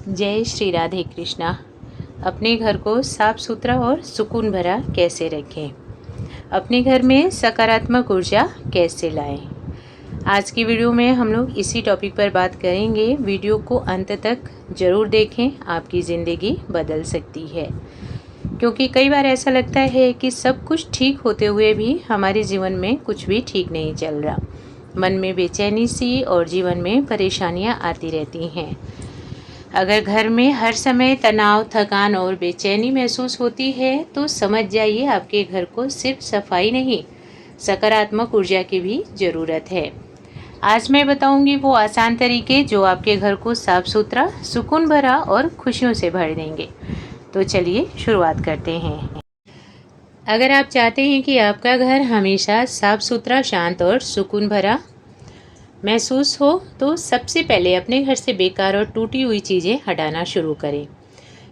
जय श्री राधे कृष्णा। अपने घर को साफ सुथरा और सुकून भरा कैसे रखें, अपने घर में सकारात्मक ऊर्जा कैसे लाएं। आज की वीडियो में हम लोग इसी टॉपिक पर बात करेंगे। वीडियो को अंत तक ज़रूर देखें, आपकी ज़िंदगी बदल सकती है। क्योंकि कई बार ऐसा लगता है कि सब कुछ ठीक होते हुए भी हमारे जीवन में कुछ भी ठीक नहीं चल रहा। मन में बेचैनी सी और जीवन में परेशानियां आती रहती हैं। अगर घर में हर समय तनाव, थकान और बेचैनी महसूस होती है तो समझ जाइए आपके घर को सिर्फ सफाई नहीं, सकारात्मक ऊर्जा की भी ज़रूरत है। आज मैं बताऊंगी वो आसान तरीके जो आपके घर को साफ सुथरा, सुकून भरा और खुशियों से भर देंगे। तो चलिए शुरुआत करते हैं। अगर आप चाहते हैं कि आपका घर हमेशा साफ सुथरा, शांत और सुकून भरा महसूस हो तो सबसे पहले अपने घर से बेकार और टूटी हुई चीज़ें हटाना शुरू करें।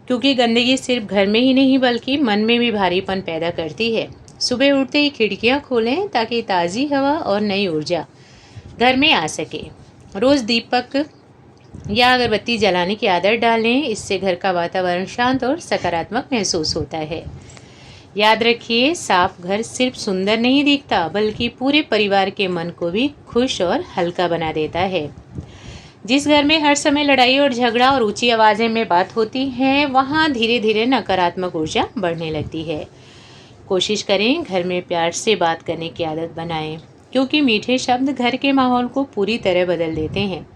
क्योंकि गंदगी सिर्फ घर में ही नहीं बल्कि मन में भी भारीपन पैदा करती है। सुबह उठते ही खिड़कियां खोलें ताकि ताज़ी हवा और नई ऊर्जा घर में आ सके। रोज़ दीपक या अगरबत्ती जलाने की आदत डालें, इससे घर का वातावरण शांत और सकारात्मक महसूस होता है। याद रखिए, साफ घर सिर्फ सुंदर नहीं दिखता बल्कि पूरे परिवार के मन को भी खुश और हल्का बना देता है। जिस घर में हर समय लड़ाई और झगड़ा और ऊंची आवाज़ें में बात होती है, वहाँ धीरे धीरे नकारात्मक ऊर्जा बढ़ने लगती है। कोशिश करें घर में प्यार से बात करने की आदत बनाएं, क्योंकि मीठे शब्द घर के माहौल को पूरी तरह बदल देते हैं।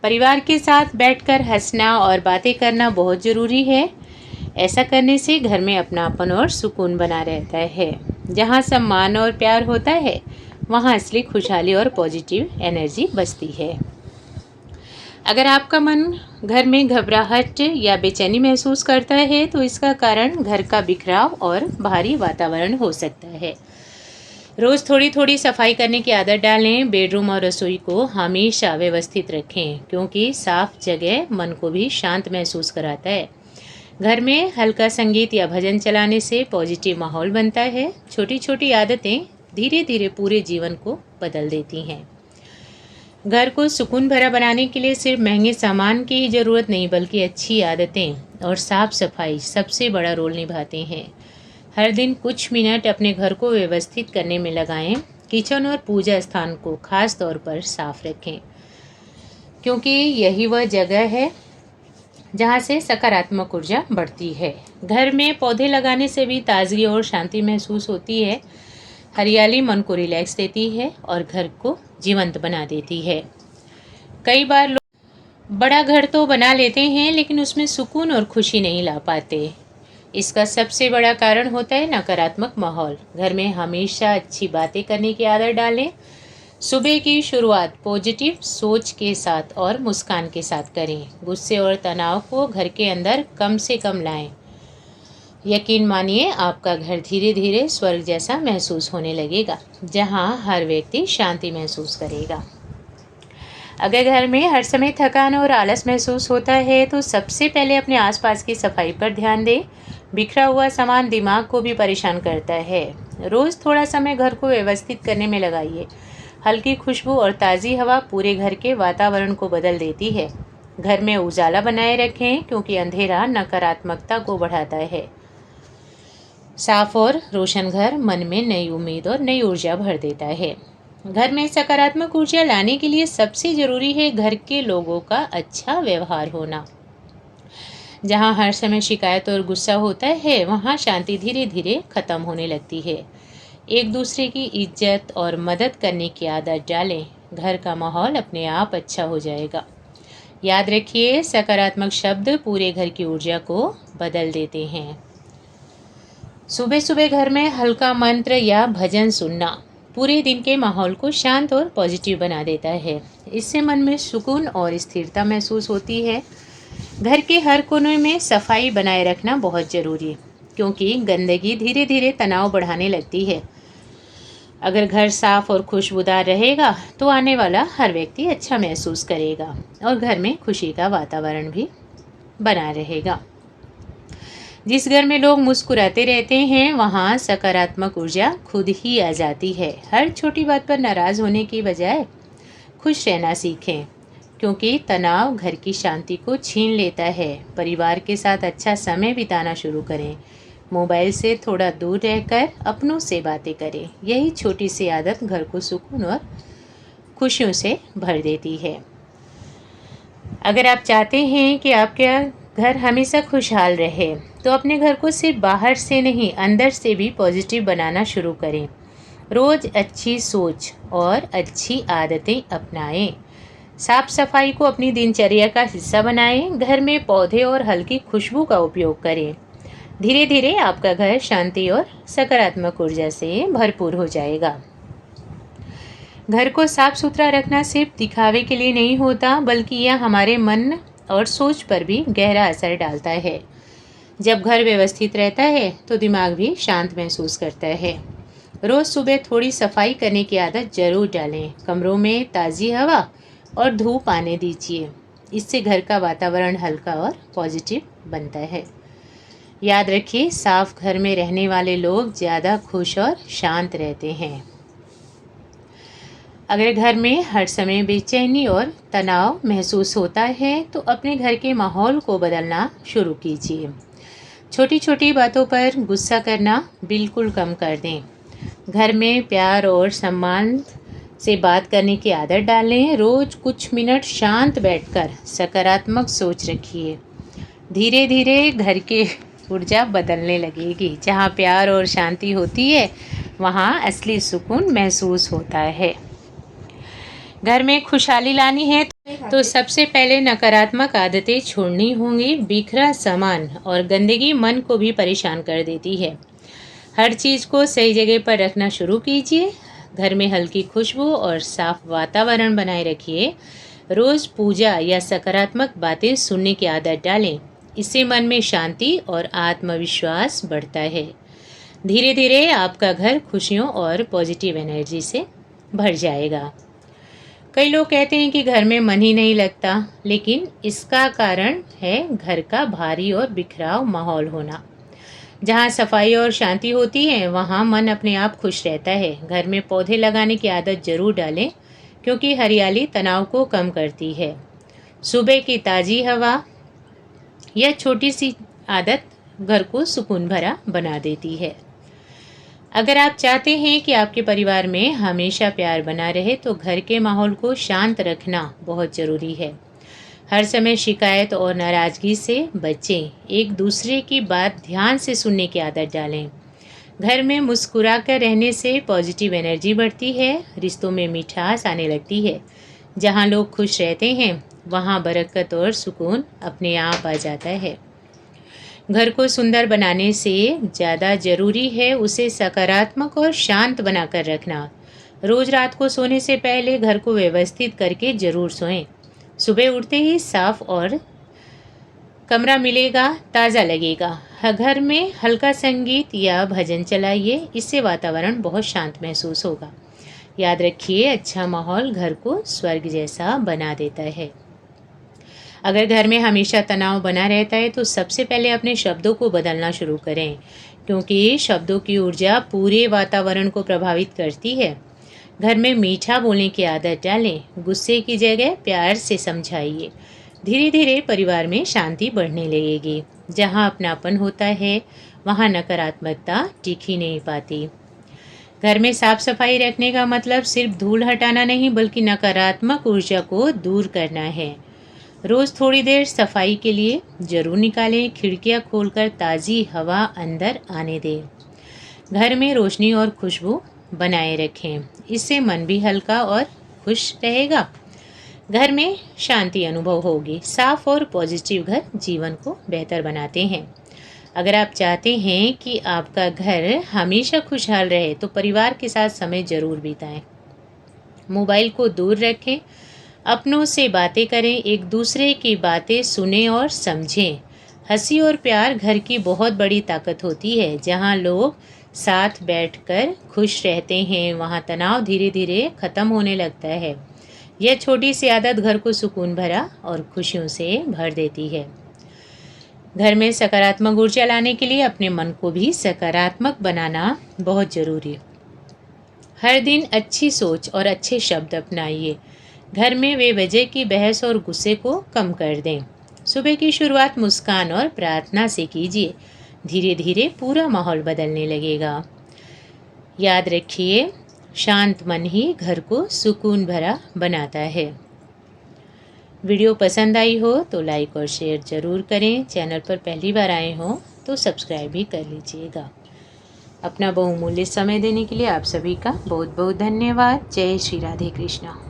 परिवार के साथ बैठकर हंसना और बातें करना बहुत ज़रूरी है। ऐसा करने से घर में अपनापन और सुकून बना रहता है। जहाँ सम्मान और प्यार होता है, वहाँ असली खुशहाली और पॉजिटिव एनर्जी बसती है। अगर आपका मन घर में घबराहट या बेचैनी महसूस करता है तो इसका कारण घर का बिखराव और भारी वातावरण हो सकता है। रोज़ थोड़ी थोड़ी सफाई करने की आदत डालें। बेडरूम और रसोई को हमेशा व्यवस्थित रखें, क्योंकि साफ जगह मन को भी शांत महसूस कराता है। घर में हल्का संगीत या भजन चलाने से पॉजिटिव माहौल बनता है। छोटी छोटी आदतें धीरे धीरे पूरे जीवन को बदल देती हैं। घर को सुकून भरा बनाने के लिए सिर्फ महंगे सामान की ही ज़रूरत नहीं बल्कि अच्छी आदतें और साफ सफाई सबसे बड़ा रोल निभाते हैं। हर दिन कुछ मिनट अपने घर को व्यवस्थित करने में लगाएं। किचन और पूजा स्थान को खास तौर पर साफ रखें, क्योंकि यही वह जगह है जहाँ से सकारात्मक ऊर्जा बढ़ती है। घर में पौधे लगाने से भी ताजगी और शांति महसूस होती है। हरियाली मन को रिलैक्स देती है और घर को जीवंत बना देती है। कई बार लोग बड़ा घर तो बना लेते हैं लेकिन उसमें सुकून और खुशी नहीं ला पाते। इसका सबसे बड़ा कारण होता है नकारात्मक माहौल। घर में हमेशा अच्छी बातें करने की आदत डालें। सुबह की शुरुआत पॉजिटिव सोच के साथ और मुस्कान के साथ करें। गुस्से और तनाव को घर के अंदर कम से कम लाएं। यकीन मानिए, आपका घर धीरे धीरे स्वर्ग जैसा महसूस होने लगेगा, जहां हर व्यक्ति शांति महसूस करेगा। अगर घर में हर समय थकान और आलस महसूस होता है तो सबसे पहले अपने आसपास की सफाई पर ध्यान दें। बिखरा हुआ सामान दिमाग को भी परेशान करता है। रोज़ थोड़ा समय घर को व्यवस्थित करने में लगाइए। हल्की खुशबू और ताज़ी हवा पूरे घर के वातावरण को बदल देती है। घर में उजाला बनाए रखें, क्योंकि अंधेरा नकारात्मकता को बढ़ाता है। साफ और रोशन घर मन में नई उम्मीद और नई ऊर्जा भर देता है। घर में सकारात्मक ऊर्जा लाने के लिए सबसे ज़रूरी है घर के लोगों का अच्छा व्यवहार होना। जहाँ हर समय शिकायत और गुस्सा होता है, वहाँ शांति धीरे धीरे खत्म होने लगती है। एक दूसरे की इज्जत और मदद करने की आदत डालें। घर का माहौल अपने आप अच्छा हो जाएगा। याद रखिए, सकारात्मक शब्द पूरे घर की ऊर्जा को बदल देते हैं। सुबह सुबह घर में हल्का मंत्र या भजन सुनना पूरे दिन के माहौल को शांत और पॉजिटिव बना देता है। इससे मन में सुकून और स्थिरता महसूस होती है। घर के हर कोने में सफाई बनाए रखना बहुत ज़रूरी है, क्योंकि गंदगी धीरे धीरे तनाव बढ़ाने लगती है। अगर घर साफ और खुशबूदार रहेगा तो आने वाला हर व्यक्ति अच्छा महसूस करेगा और घर में खुशी का वातावरण भी बना रहेगा। जिस घर में लोग मुस्कुराते रहते हैं, वहाँ सकारात्मक ऊर्जा खुद ही आ जाती है। हर छोटी बात पर नाराज़ होने की बजाय खुश रहना सीखें, क्योंकि तनाव घर की शांति को छीन लेता है। परिवार के साथ अच्छा समय बिताना शुरू करें। मोबाइल से थोड़ा दूर रहकर अपनों से बातें करें। यही छोटी सी आदत घर को सुकून और खुशियों से भर देती है। अगर आप चाहते हैं कि आपका घर हमेशा खुशहाल रहे तो अपने घर को सिर्फ बाहर से नहीं अंदर से भी पॉजिटिव बनाना शुरू करें। रोज़ अच्छी सोच और अच्छी आदतें अपनाएं। साफ सफाई को अपनी दिनचर्या का हिस्सा बनाएं। घर में पौधे और हल्की खुशबू का उपयोग करें। धीरे धीरे आपका घर शांति और सकारात्मक ऊर्जा से भरपूर हो जाएगा। घर को साफ सुथरा रखना सिर्फ दिखावे के लिए नहीं होता, बल्कि यह हमारे मन और सोच पर भी गहरा असर डालता है। जब घर व्यवस्थित रहता है तो दिमाग भी शांत महसूस करता है। रोज़ सुबह थोड़ी सफाई करने की आदत जरूर डालें। कमरों में ताज़ी हवा और धूप आने दीजिए। इससे घर का वातावरण हल्का और पॉजिटिव बनता है। याद रखिए, साफ घर में रहने वाले लोग ज़्यादा खुश और शांत रहते हैं। अगर घर में हर समय बेचैनी और तनाव महसूस होता है तो अपने घर के माहौल को बदलना शुरू कीजिए। छोटी छोटी बातों पर गुस्सा करना बिल्कुल कम कर दें। घर में प्यार और सम्मान से बात करने की आदत डालें। रोज़ कुछ मिनट शांत बैठकर सकारात्मक सोच रखिए। धीरे धीरे घर की ऊर्जा बदलने लगेगी। जहाँ प्यार और शांति होती है वहाँ असली सुकून महसूस होता है। घर में खुशहाली लानी है तो सबसे पहले नकारात्मक आदतें छोड़नी होंगी। बिखरा सामान और गंदगी मन को भी परेशान कर देती है। हर चीज़ को सही जगह पर रखना शुरू कीजिए। घर में हल्की खुशबू और साफ वातावरण बनाए रखिए। रोज़ पूजा या सकारात्मक बातें सुनने की आदत डालें। इससे मन में शांति और आत्मविश्वास बढ़ता है। धीरे धीरे आपका घर खुशियों और पॉजिटिव एनर्जी से भर जाएगा। कई लोग कहते हैं कि घर में मन ही नहीं लगता, लेकिन इसका कारण है घर का भारी और बिखराव माहौल होना। जहाँ सफाई और शांति होती है वहाँ मन अपने आप खुश रहता है। घर में पौधे लगाने की आदत जरूर डालें, क्योंकि हरियाली तनाव को कम करती है। सुबह की ताज़ी हवा, यह छोटी सी आदत घर को सुकून भरा बना देती है। अगर आप चाहते हैं कि आपके परिवार में हमेशा प्यार बना रहे तो घर के माहौल को शांत रखना बहुत ज़रूरी है। हर समय शिकायत और नाराज़गी से बचें। एक दूसरे की बात ध्यान से सुनने की आदत डालें। घर में मुस्कुराकर रहने से पॉजिटिव एनर्जी बढ़ती है। रिश्तों में मिठास आने लगती है। जहाँ लोग खुश रहते हैं वहाँ बरकत और सुकून अपने आप आ जाता है। घर को सुंदर बनाने से ज़्यादा ज़रूरी है उसे सकारात्मक और शांत बनाकर रखना। रोज़ रात को सोने से पहले घर को व्यवस्थित करके ज़रूर सोएं। सुबह उठते ही साफ और कमरा मिलेगा, ताज़ा लगेगा। घर में हल्का संगीत या भजन चलाइए, इससे वातावरण बहुत शांत महसूस होगा। याद रखिए, अच्छा माहौल घर को स्वर्ग जैसा बना देता है। अगर घर में हमेशा तनाव बना रहता है तो सबसे पहले अपने शब्दों को बदलना शुरू करें, क्योंकि शब्दों की ऊर्जा पूरे वातावरण को प्रभावित करती है। घर में मीठा बोलने की आदत डालें। गुस्से की जगह प्यार से समझाइए। धीरे धीरे परिवार में शांति बढ़ने लगेगी। जहाँ अपनापन होता है वहाँ नकारात्मकता टिक ही नहीं पाती। घर में साफ सफाई रखने का मतलब सिर्फ धूल हटाना नहीं, बल्कि नकारात्मक ऊर्जा को दूर करना है। रोज़ थोड़ी देर सफाई के लिए ज़रूर निकालें। खिड़कियाँ खोलकर ताज़ी हवा अंदर आने दें। घर में रोशनी और खुशबू बनाए रखें, इससे मन भी हल्का और खुश रहेगा। घर में शांति अनुभव होगी। साफ और पॉजिटिव घर जीवन को बेहतर बनाते हैं। अगर आप चाहते हैं कि आपका घर हमेशा खुशहाल रहे तो परिवार के साथ समय ज़रूर बिताएं। मोबाइल को दूर रखें। अपनों से बातें करें। एक दूसरे की बातें सुनें और समझें। हंसी और प्यार घर की बहुत बड़ी ताकत होती है। जहाँ लोग साथ बैठकर खुश रहते हैं वहाँ तनाव धीरे धीरे ख़त्म होने लगता है। यह छोटी सी आदत घर को सुकून भरा और खुशियों से भर देती है। घर में सकारात्मक ऊर्जा लाने के लिए अपने मन को भी सकारात्मक बनाना बहुत ज़रूरी है। हर दिन अच्छी सोच और अच्छे शब्द अपनाइए। घर में बेवजह की बहस और गुस्से को कम कर दें। सुबह की शुरुआत मुस्कान और प्रार्थना से कीजिए। धीरे धीरे पूरा माहौल बदलने लगेगा। याद रखिए, शांत मन ही घर को सुकून भरा बनाता है। वीडियो पसंद आई हो तो लाइक और शेयर ज़रूर करें। चैनल पर पहली बार आए हो तो सब्सक्राइब भी कर लीजिएगा। अपना बहुमूल्य समय देने के लिए आप सभी का बहुत बहुत धन्यवाद। जय श्री राधे कृष्णा।